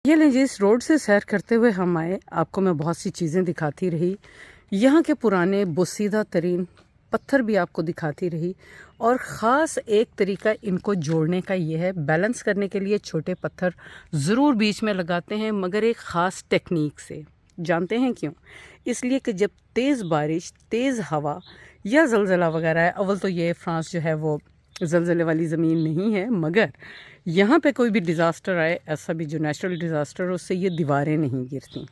ये लीजिए, इस रोड से सैर करते हुए हम आए, आपको मैं बहुत सी चीज़ें दिखाती रही, यहाँ के पुराने बोसीदा तरीन पत्थर भी आपको दिखाती रही। और ख़ास एक तरीका इनको जोड़ने का ये है, बैलेंस करने के लिए छोटे पत्थर ज़रूर बीच में लगाते हैं, मगर एक ख़ास टेक्निक से। जानते हैं क्यों? इसलिए कि जब तेज़ बारिश, तेज़ हवा या ज़लज़ला वगैरह है, अव्वल तो ये फ्रांस जो है वो ज़लज़ले वाली ज़मीन नहीं है, मगर यहाँ पे कोई भी डिज़ास्टर आए, ऐसा भी जो नेचुरल डिज़ास्टर हो, उससे ये दीवारें नहीं गिरती।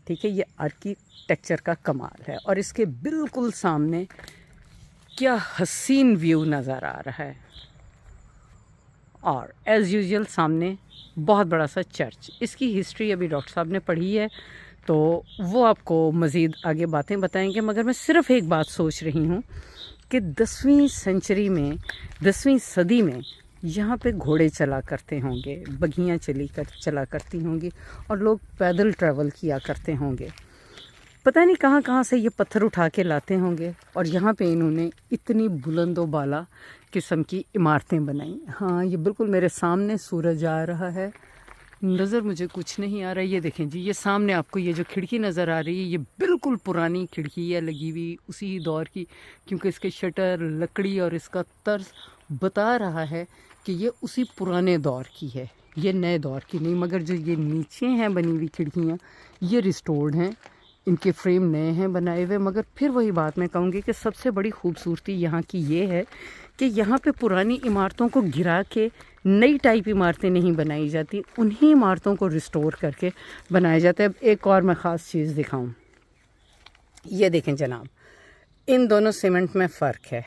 ठीक है, ये आर्किटेक्चर का कमाल है। और इसके बिल्कुल सामने क्या हसीन व्यू नज़र आ रहा है। और एज़ यूजुअल सामने बहुत बड़ा सा चर्च। इसकी हिस्ट्री अभी डॉक्टर साहब ने पढ़ी है, तो वो आपको मज़ीद आगे बातें बताएंगे, मगर मैं सिर्फ़ एक बात सोच रही हूँ कि 10वीं सेंचुरी में, 10वीं सदी में यहाँ पे घोड़े चला करते होंगे, बघियाँ चला करती होंगी, और लोग पैदल ट्रैवल किया करते होंगे। पता नहीं कहाँ कहाँ से ये पत्थर उठा के लाते होंगे, और यहाँ पे इन्होंने इतनी बुलंदो बाला किस्म की इमारतें बनाई। हाँ, ये बिल्कुल मेरे सामने सूरज आ रहा है, नज़र मुझे कुछ नहीं आ रहा है। ये देखें जी, ये सामने आपको ये जो खिड़की नज़र आ रही है, ये बिल्कुल पुरानी खिड़की है, लगी हुई उसी दौर की, क्योंकि इसके शटर, लकड़ी और इसका तर्ज बता रहा है कि ये उसी पुराने दौर की है, ये नए दौर की नहीं। मगर जो ये नीचे हैं बनी हुई खिड़कियाँ, ये रिस्टोर्ड हैं, इनके फ्रेम नए हैं बनाए हुए। मगर फिर वही बात मैं कहूँगी कि सबसे बड़ी खूबसूरती यहाँ की ये है कि यहाँ पे पुरानी इमारतों को गिरा के नई टाइप इमारतें नहीं बनाई जाती, उन्हीं इमारतों को रिस्टोर करके बनाया जाता है। अब एक और मैं ख़ास चीज़ दिखाऊं, ये देखें जनाब, इन दोनों सीमेंट में फ़र्क है।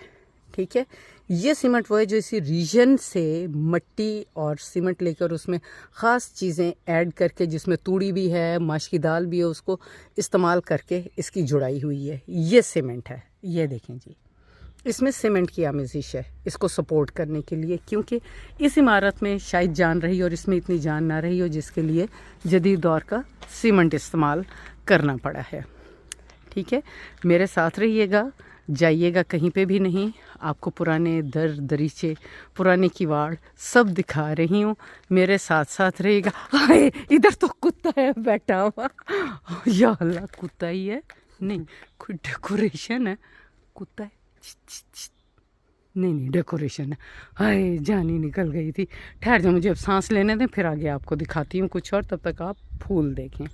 ठीक है, ये सीमेंट वो है जो इसी रीजन से मट्टी और सीमेंट लेकर उसमें ख़ास चीज़ें ऐड करके, जिसमें तूड़ी भी है, माश की दाल भी है, उसको इस्तेमाल करके इसकी जुड़ाई हुई है। ये सीमेंट है, ये देखें जी, इसमें सीमेंट की आमेज़िश है इसको सपोर्ट करने के लिए, क्योंकि इस इमारत में शायद जान रही और इसमें इतनी जान ना रही हो, जिसके लिए जदीद दौर का सीमेंट इस्तेमाल करना पड़ा है। ठीक है, मेरे साथ रहिएगा, जाइएगा कहीं पे भी नहीं। आपको पुराने दरीचे, पुराने किवाड़ सब दिखा रही हूँ, मेरे साथ साथ रहिएगा। हाय, इधर तो कुत्ता है बैठा हुआ, या अल्लाह, कुत्ता ही है, नहीं कोई डेकोरेशन है, कुत्ता है, नहीं डेकोरेशन है। हाय, जान ही निकल गई थी। ठहर जाओ, मुझे अब सांस लेने दें, फिर आगे आपको दिखाती हूँ कुछ और, तब तक आप फूल देखें।